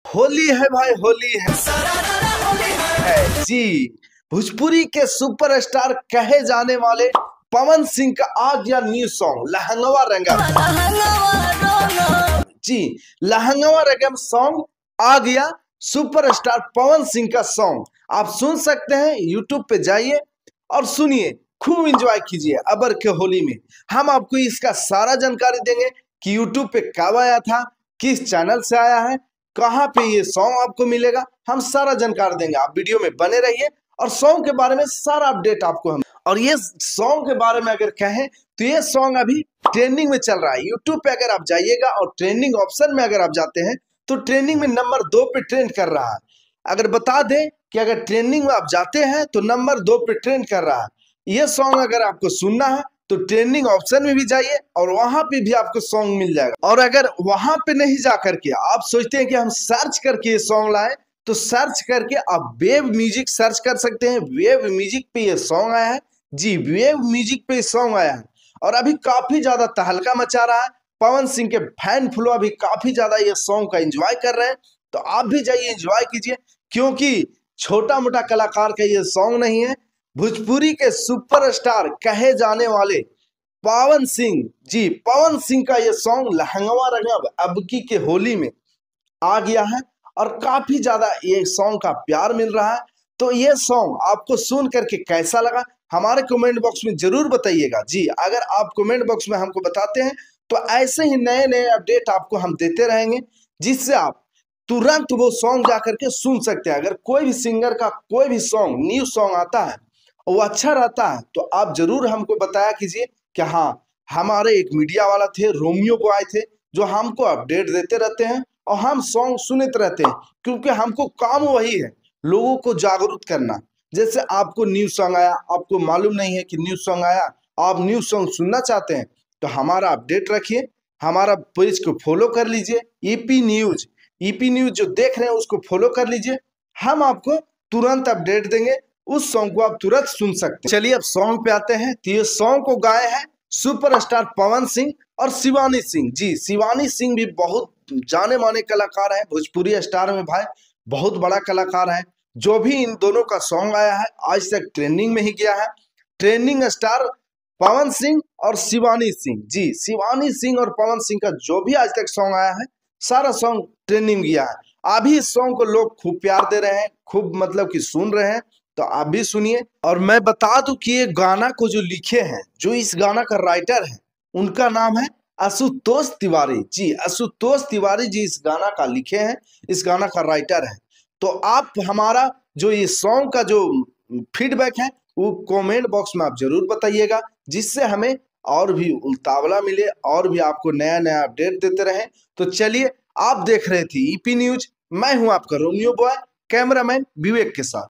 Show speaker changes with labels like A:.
A: होली है भाई, होली है जी। भोजपुरी के सुपरस्टार कहे जाने वाले पवन सिंह का आ गया न्यू सॉन्ग लहंगवा रंगम। जी, लहंगवा रंगम सॉन्ग आ गया। सुपरस्टार पवन सिंह का सॉन्ग आप सुन सकते हैं। यूट्यूब पे जाइए और सुनिए, खूब एंजॉय कीजिए। अबर के होली में हम आपको इसका सारा जानकारी देंगे कि यूट्यूब पे कब आया था, किस चैनल से आया है, कहाँ पे ये सॉन्ग आपको मिलेगा, हम सारा जानकारी देंगे। आप वीडियो में बने रहिए और सॉन्ग के बारे में सारा अपडेट आपको हम। और ये सॉन्ग के बारे में अगर कहें तो ये सॉन्ग अभी ट्रेंडिंग में चल रहा है। यूट्यूब पे अगर आप जाइएगा और ट्रेंडिंग ऑप्शन में अगर आप जाते हैं तो ट्रेंडिंग में नंबर 2 पे ट्रेंड कर रहा है। अगर बता दें कि अगर ट्रेंडिंग में आप जाते हैं तो नंबर 2 पे ट्रेंड कर रहा है। ये सॉन्ग अगर आपको सुनना है तो ट्रेंडिंग ऑप्शन में भी जाइए और वहां पे भी आपको सॉन्ग मिल जाएगा। और अगर वहां पे नहीं जा करके आप सोचते हैं कि हम सर्च करके ये सॉन्ग लाए, तो सर्च करके आप वेव म्यूजिक सर्च कर सकते हैं। वेव म्यूजिक पे ये सॉन्ग आया है जी, वेव म्यूजिक पे सॉन्ग आया है और अभी काफी ज्यादा तहलका मचा रहा है। पवन सिंह के फैन फॉलो अभी काफी ज्यादा ये सॉन्ग का एंजॉय कर रहे हैं, तो आप भी जाइए एंजॉय कीजिए, क्योंकि छोटा मोटा कलाकार का ये सॉन्ग नहीं है। भोजपुरी के सुपरस्टार कहे जाने वाले पवन सिंह जी, पवन सिंह का ये सॉन्ग लहंगवा रंगम अबकी के होली में आ गया है और काफी ज्यादा ये सॉन्ग का प्यार मिल रहा है। तो ये सॉन्ग आपको सुन करके कैसा लगा हमारे कमेंट बॉक्स में जरूर बताइएगा जी। अगर आप कमेंट बॉक्स में हमको बताते हैं तो ऐसे ही नए नए अपडेट आपको हम देते रहेंगे, जिससे आप तुरंत वो सॉन्ग जाकर के सुन सकते हैं। अगर कोई भी सिंगर का कोई भी सॉन्ग न्यू सॉन्ग आता है वो अच्छा रहता है तो आप जरूर हमको बताया कीजिए कि हाँ, हमारे एक मीडिया वाला थे, रोमियो को आए थे, जो हमको अपडेट देते रहते हैं और हम सॉन्ग सुनते रहते हैं, क्योंकि हमको काम वही है, लोगों को जागरूक करना। जैसे आपको न्यू सॉन्ग आया, आपको मालूम नहीं है कि न्यू सॉन्ग आया, आप न्यू सॉन्ग सुनना चाहते हैं तो हमारा अपडेट रखिए, हमारा पेज को फॉलो कर लीजिए। ईपी न्यूज जो देख रहे हैं उसको फॉलो कर लीजिए, हम आपको तुरंत अपडेट देंगे, उस सॉन्ग को आप तुरंत सुन सकते हैं। चलिए अब सॉन्ग पे आते हैं। तो ये सॉन्ग को गाए हैं सुपरस्टार पवन सिंह और शिवानी सिंह जी। शिवानी सिंह भी बहुत जाने माने कलाकार है भोजपुरी स्टार में भाई, बहुत बड़ा कलाकार है। जो भी इन दोनों का सॉन्ग आया है आज तक ट्रेंडिंग में ही गया है। ट्रेंडिंग स्टार पवन सिंह और शिवानी सिंह जी, शिवानी सिंह और पवन सिंह का जो भी आज तक सॉन्ग आया है सारा सॉन्ग ट्रेंडिंग गया है। अभी इस सॉन्ग को लोग खूब प्यार दे रहे हैं, खूब मतलब कि सुन रहे हैं, तो आप भी सुनिए। और मैं बता दूं कि ये गाना को जो लिखे हैं, जो इस गाना का राइटर है, उनका नाम है आशुतोष तिवारी जी। आशुतोष तिवारी जी इस गाना का लिखे हैं, इस गाना का राइटर है। तो आप हमारा जो ये सॉन्ग का जो फीडबैक है वो कमेंट बॉक्स में आप जरूर बताइएगा, जिससे हमें और भी उतावला मिले और भी आपको नया नया अपडेट देते रहे। तो चलिए, आप देख रहे थे ईपी न्यूज, मैं हूं आपका रोमियो बॉय, कैमरामैन विवेक के साथ।